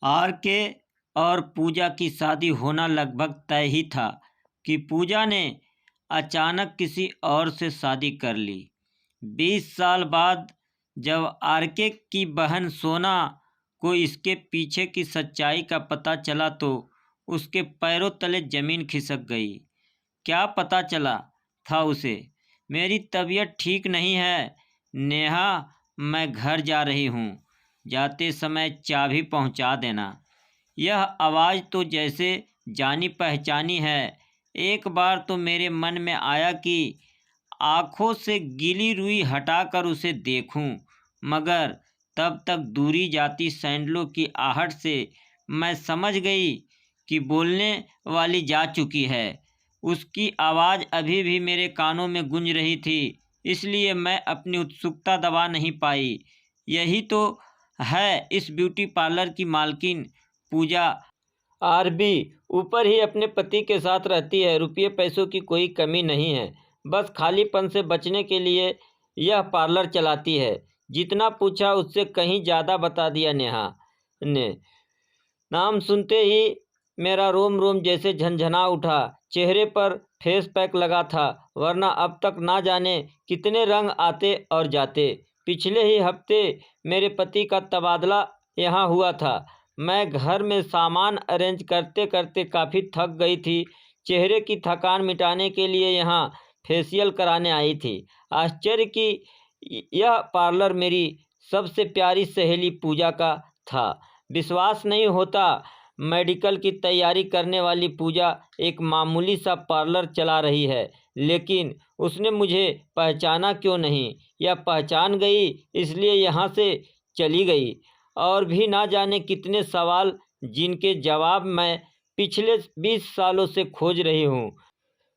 Are के और पूजा की शादी होना लगभग तय ही था कि पूजा ने अचानक किसी और से शादी कर ली। 20 साल बाद जब आरके की बहन सोना को इसके पीछे की सच्चाई का पता चला तो उसके पैरों तले जमीन खिसक गई। क्या पता चला था उसे? मेरी तबीयत ठीक नहीं है नेहा, मैं घर जा रही हूँ, जाते समय चाबी पहुँचा देना। यह आवाज़ तो जैसे जानी पहचानी है। एक बार तो मेरे मन में आया कि आँखों से गीली रुई हटाकर उसे देखूं, मगर तब तक दूरी जाती सैंडलों की आहट से मैं समझ गई कि बोलने वाली जा चुकी है। उसकी आवाज़ अभी भी मेरे कानों में गूंज रही थी, इसलिए मैं अपनी उत्सुकता दबा नहीं पाई। यही तो है इस ब्यूटी पार्लर की मालकिन पूजा। आरबी ऊपर ही अपने पति के साथ रहती है, रुपये पैसों की कोई कमी नहीं है, बस खालीपन से बचने के लिए यह पार्लर चलाती है। जितना पूछा उससे कहीं ज़्यादा बता दिया नेहा ने। नाम सुनते ही मेरा रोम रोम जैसे झंझना उठा। चेहरे पर फेस पैक लगा था, वरना अब तक ना जाने कितने रंग आते और जाते। पिछले ही हफ्ते मेरे पति का तबादला यहाँ हुआ था। मैं घर में सामान अरेंज करते करते काफ़ी थक गई थी। चेहरे की थकान मिटाने के लिए यहाँ फेशियल कराने आई थी। आश्चर्य कि यह पार्लर मेरी सबसे प्यारी सहेली पूजा का था। विश्वास नहीं होता, मेडिकल की तैयारी करने वाली पूजा एक मामूली सा पार्लर चला रही है, लेकिन उसने मुझे पहचाना क्यों नहीं, या पहचान गई इसलिए यहाँ से चली गई। और भी ना जाने कितने सवाल जिनके जवाब मैं पिछले 20 सालों से खोज रही हूँ।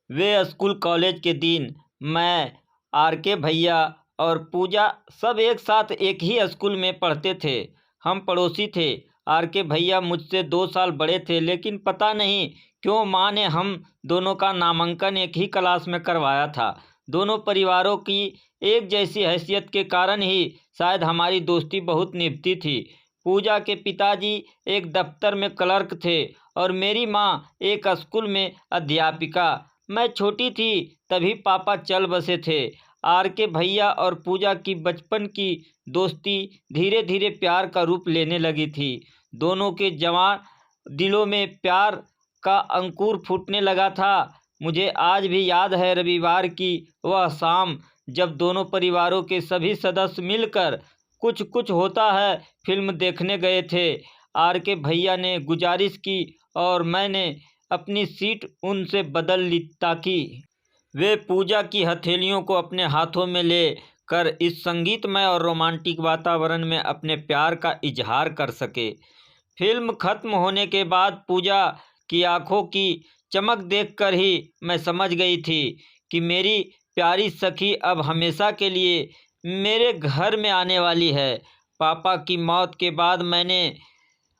वे स्कूल कॉलेज के दिन मैं, आरके भैया और पूजा सब एक साथ एक ही स्कूल में पढ़ते थे। हम पड़ोसी थे। आरके भैया मुझसे 2 साल बड़े थे, लेकिन पता नहीं क्यों माँ ने हम दोनों का नामांकन एक ही क्लास में करवाया था। दोनों परिवारों की एक जैसी हैसियत के कारण ही शायद हमारी दोस्ती बहुत निभती थी। पूजा के पिताजी एक दफ्तर में क्लर्क थे और मेरी माँ एक स्कूल में अध्यापिका। मैं छोटी थी तभी पापा चल बसे थे। आरके भैया और पूजा की बचपन की दोस्ती धीरे धीरे प्यार का रूप लेने लगी थी। दोनों के जवान दिलों में प्यार का अंकुर फूटने लगा था। मुझे आज भी याद है रविवार की वह शाम जब दोनों परिवारों के सभी सदस्य मिलकर कुछ कुछ होता है फिल्म देखने गए थे। आरके भैया ने गुजारिश की और मैंने अपनी सीट उनसे बदल ली ताकि वे पूजा की हथेलियों को अपने हाथों में ले कर इस संगीतमय और रोमांटिक वातावरण में अपने प्यार का इजहार कर सके। फिल्म खत्म होने के बाद पूजा की आंखों की चमक देखकर ही मैं समझ गई थी कि मेरी प्यारी सखी अब हमेशा के लिए मेरे घर में आने वाली है। पापा की मौत के बाद मैंने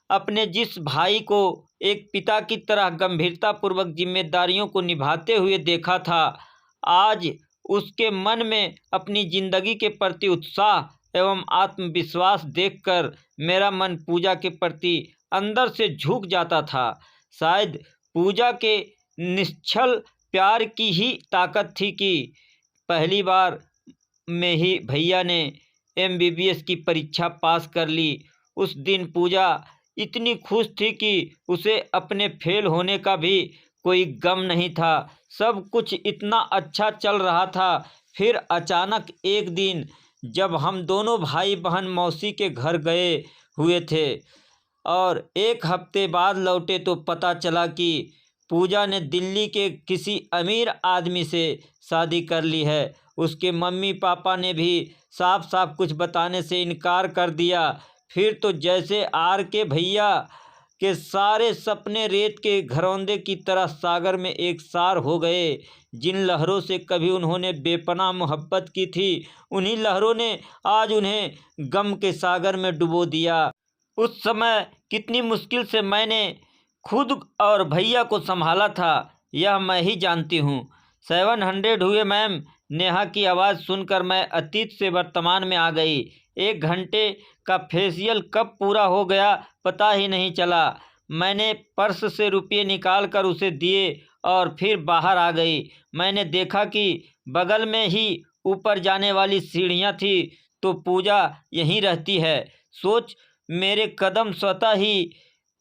अपने जिस भाई को एक पिता की तरह गंभीरतापूर्वक जिम्मेदारियों को निभाते हुए देखा था, आज उसके मन में अपनी जिंदगी के प्रति उत्साह एवं आत्मविश्वास देखकर मेरा मन पूजा के प्रति अंदर से झुक जाता था। शायद पूजा के निश्चल प्यार की ही ताकत थी कि पहली बार में ही भैया ने एमबीबीएस की परीक्षा पास कर ली। उस दिन पूजा इतनी खुश थी कि उसे अपने फेल होने का भी कोई गम नहीं था। सब कुछ इतना अच्छा चल रहा था। फिर अचानक एक दिन जब हम दोनों भाई बहन मौसी के घर गए हुए थे और एक हफ्ते बाद लौटे तो पता चला कि पूजा ने दिल्ली के किसी अमीर आदमी से शादी कर ली है। उसके मम्मी पापा ने भी साफ साफ कुछ बताने से इनकार कर दिया। फिर तो जैसे आर के भैया के सारे सपने रेत के घरौंदे की तरह सागर में एक सार हो गए। जिन लहरों से कभी उन्होंने बेपनाह मोहब्बत की थी, उन्हीं लहरों ने आज उन्हें गम के सागर में डुबो दिया। उस समय कितनी मुश्किल से मैंने खुद और भैया को संभाला था, यह मैं ही जानती हूँ। 700 हुए मैम। नेहा की आवाज़ सुनकर मैं अतीत से वर्तमान में आ गई। 1 घंटे का फेशियल कब पूरा हो गया पता ही नहीं चला। मैंने पर्स से रुपये निकाल कर उसे दिए और फिर बाहर आ गई। मैंने देखा कि बगल में ही ऊपर जाने वाली सीढ़ियाँ थी, तो पूजा यहीं रहती है। सोच मेरे कदम स्वतः ही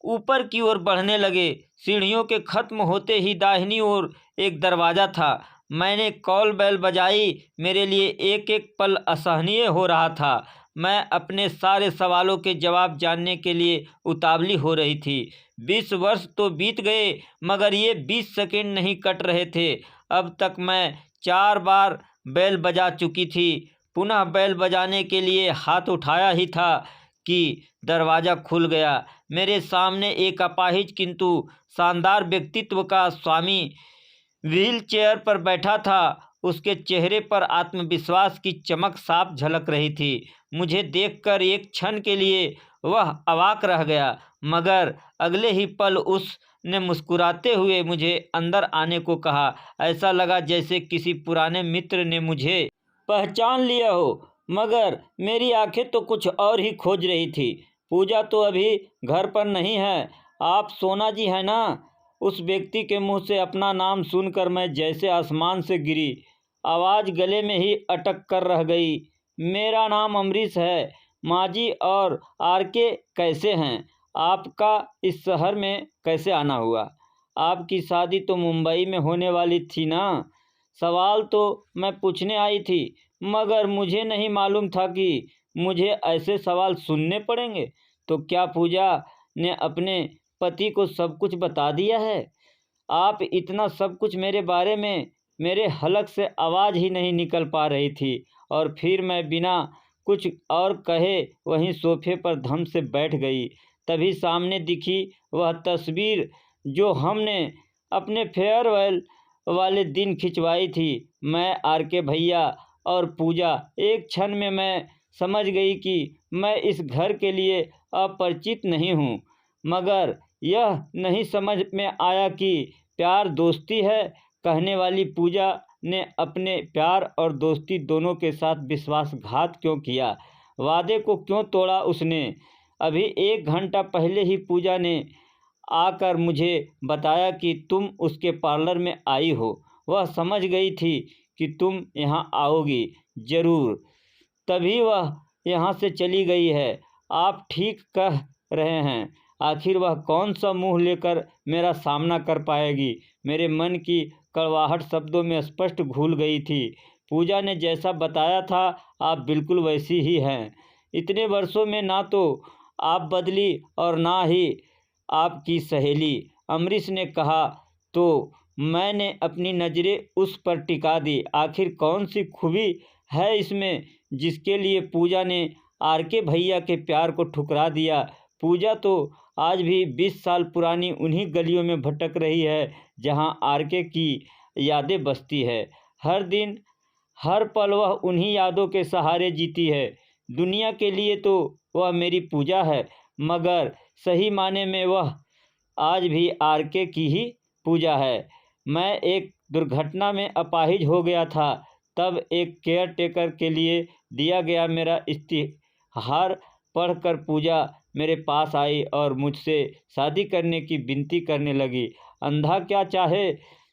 ऊपर की ओर बढ़ने लगे। सीढ़ियों के खत्म होते ही दाहिनी ओर एक दरवाज़ा था। मैंने कॉल बेल बजाई। मेरे लिए एक एक पल असहनीय हो रहा था। मैं अपने सारे सवालों के जवाब जानने के लिए उतावली हो रही थी। 20 वर्ष तो बीत गए, मगर ये 20 सेकंड नहीं कट रहे थे। अब तक मैं 4 बार बेल बजा चुकी थी। पुनः बेल बजाने के लिए हाथ उठाया ही था कि दरवाज़ा खुल गया। मेरे सामने एक अपाहिज किंतु शानदार व्यक्तित्व का स्वामी व्हील चेयर पर बैठा था। उसके चेहरे पर आत्मविश्वास की चमक साफ झलक रही थी। मुझे देखकर एक क्षण के लिए वह अवाक रह गया, मगर अगले ही पल उसने मुस्कुराते हुए मुझे अंदर आने को कहा। ऐसा लगा जैसे किसी पुराने मित्र ने मुझे पहचान लिया हो, मगर मेरी आंखें तो कुछ और ही खोज रही थी। पूजा तो अभी घर पर नहीं है। आप सोना जी हैं ना? उस व्यक्ति के मुंह से अपना नाम सुनकर मैं जैसे आसमान से गिरी। आवाज़ गले में ही अटक कर रह गई। मेरा नाम अमरीश है। माँ जी और आरके कैसे हैं? आपका इस शहर में कैसे आना हुआ? आपकी शादी तो मुंबई में होने वाली थी ना? सवाल तो मैं पूछने आई थी, मगर मुझे नहीं मालूम था कि मुझे ऐसे सवाल सुनने पड़ेंगे। तो क्या पूजा ने अपने पति को सब कुछ बता दिया है? आप इतना सब कुछ मेरे बारे में, मेरे हलक से आवाज़ ही नहीं निकल पा रही थी। और फिर मैं बिना कुछ और कहे वहीं सोफे पर धम से बैठ गई। तभी सामने दिखी वह तस्वीर जो हमने अपने फेयरवेल वाले दिन खिंचवाई थी। मैं, आरके भैया और पूजा। एक क्षण में मैं समझ गई कि मैं इस घर के लिए अपरिचित नहीं हूँ, मगर यह नहीं समझ में आया कि प्यार दोस्ती है। कहने वाली पूजा ने अपने प्यार और दोस्ती दोनों के साथ विश्वासघात क्यों किया? वादे को क्यों तोड़ा उसने? अभी 1 घंटा पहले ही पूजा ने आकर मुझे बताया कि तुम उसके पार्लर में आई हो। वह समझ गई थी कि तुम यहाँ आओगी ज़रूर, तभी वह यहाँ से चली गई है। आप ठीक कह रहे हैं। आखिर वह कौन सा मुंह लेकर मेरा सामना कर पाएगी? मेरे मन की कड़वाहट शब्दों में स्पष्ट घुल गई थी। पूजा ने जैसा बताया था आप बिल्कुल वैसी ही हैं। इतने वर्षों में ना तो आप बदली और ना ही आपकी सहेली। अमरीश ने कहा। तो मैंने अपनी नज़रें उस पर टिका दी। आखिर कौन सी खूबी है इसमें जिसके लिए पूजा ने आरके भैया के प्यार को ठुकरा दिया? पूजा तो आज भी 20 साल पुरानी उन्हीं गलियों में भटक रही है जहां आरके की यादें बसती है। हर दिन हर पल वह उन्हीं यादों के सहारे जीती है। दुनिया के लिए तो वह मेरी पूजा है, मगर सही माने में वह आज भी आरके की ही पूजा है। मैं एक दुर्घटना में अपाहिज हो गया था। तब एक केयर टेकर के लिए दिया गया मेरा इस्तिहार पढ़कर पूजा मेरे पास आई और मुझसे शादी करने की विनती करने लगी। अंधा क्या चाहे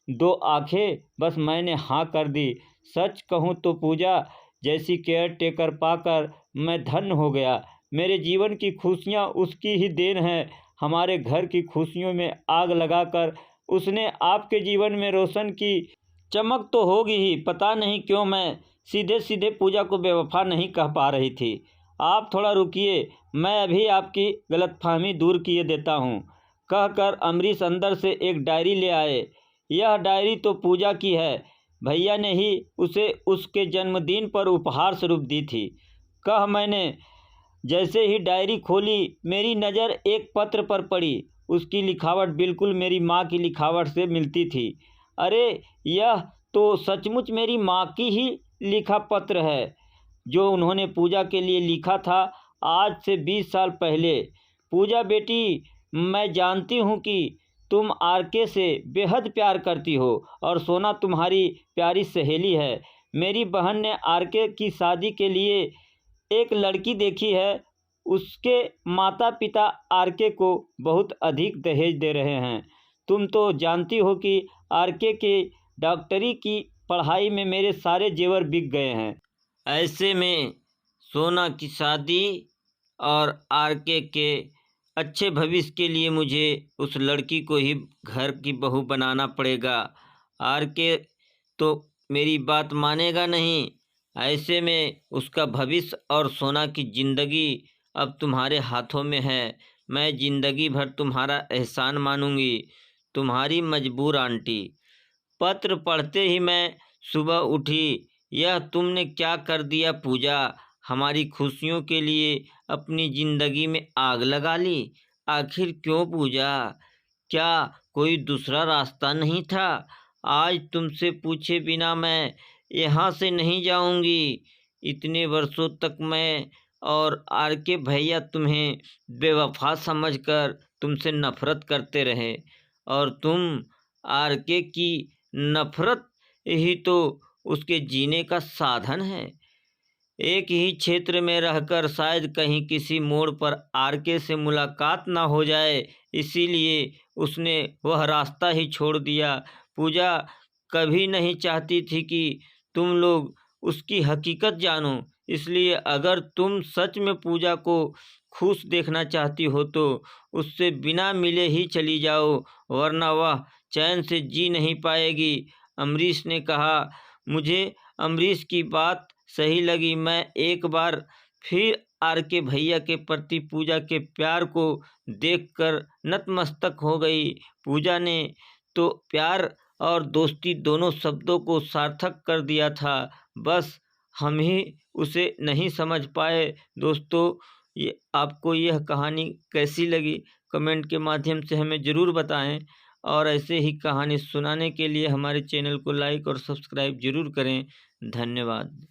2 आंखें, बस मैंने हाँ कर दी। सच कहूँ तो पूजा जैसी केयर टेकर पाकर मैं धन्य हो गया। मेरे जीवन की खुशियाँ उसकी ही देन है। हमारे घर की खुशियों में आग लगाकर उसने आपके जीवन में रोशन की। चमक तो होगी ही। पता नहीं क्यों मैं सीधे सीधे पूजा को बेवफा नहीं कह पा रही थी। आप थोड़ा रुकिए, मैं अभी आपकी गलतफहमी दूर किए देता हूँ, कहकर अमरीश अंदर से एक डायरी ले आए। यह डायरी तो पूजा की है। भैया ने ही उसे उसके जन्मदिन पर उपहार स्वरूप दी थी, कह मैंने जैसे ही डायरी खोली मेरी नज़र एक पत्र पर पड़ी। उसकी लिखावट बिल्कुल मेरी माँ की लिखावट से मिलती थी। अरे, यह तो सचमुच मेरी माँ की ही लिखा पत्र है जो उन्होंने पूजा के लिए लिखा था आज से 20 साल पहले। पूजा बेटी, मैं जानती हूँ कि तुम आरके से बेहद प्यार करती हो और सोना तुम्हारी प्यारी सहेली है। मेरी बहन ने आरके की शादी के लिए एक लड़की देखी है, उसके माता पिता आरके को बहुत अधिक दहेज दे रहे हैं। तुम तो जानती हो कि आरके के डॉक्टरी की पढ़ाई में मेरे सारे जेवर बिक गए हैं। ऐसे में सोना की शादी और आरके के अच्छे भविष्य के लिए मुझे उस लड़की को ही घर की बहू बनाना पड़ेगा। आरके तो मेरी बात मानेगा नहीं। ऐसे में उसका भविष्य और सोना की ज़िंदगी अब तुम्हारे हाथों में है। मैं ज़िंदगी भर तुम्हारा एहसान मानूंगी। तुम्हारी मजबूर आंटी। पत्र पढ़ते ही मैं सुबह उठी। यह तुमने क्या कर दिया पूजा? हमारी खुशियों के लिए अपनी ज़िंदगी में आग लगा ली। आखिर क्यों पूजा? क्या कोई दूसरा रास्ता नहीं था? आज तुमसे पूछे बिना मैं यहाँ से नहीं जाऊंगी। इतने वर्षों तक मैं और आरके भैया तुम्हें बेवफा समझकर तुमसे नफरत करते रहे, और तुम आरके की नफरत ही तो उसके जीने का साधन है। एक ही क्षेत्र में रहकर शायद कहीं किसी मोड़ पर आरके से मुलाकात ना हो जाए, इसीलिए उसने वह रास्ता ही छोड़ दिया। पूजा कभी नहीं चाहती थी कि तुम लोग उसकी हकीकत जानो, इसलिए अगर तुम सच में पूजा को खुश देखना चाहती हो तो उससे बिना मिले ही चली जाओ, वरना वह चैन से जी नहीं पाएगी। अमरीश ने कहा। मुझे अमरीश की बात सही लगी। मैं एक बार फिर आरके भैया के प्रति पूजा के प्यार को देखकर नतमस्तक हो गई। पूजा ने तो प्यार और दोस्ती दोनों शब्दों को सार्थक कर दिया था, बस हम ही उसे नहीं समझ पाए। दोस्तों, ये आपको यह कहानी कैसी लगी कमेंट के माध्यम से हमें ज़रूर बताएं, और ऐसे ही कहानी सुनाने के लिए हमारे चैनल को लाइक और सब्सक्राइब ज़रूर करें। धन्यवाद।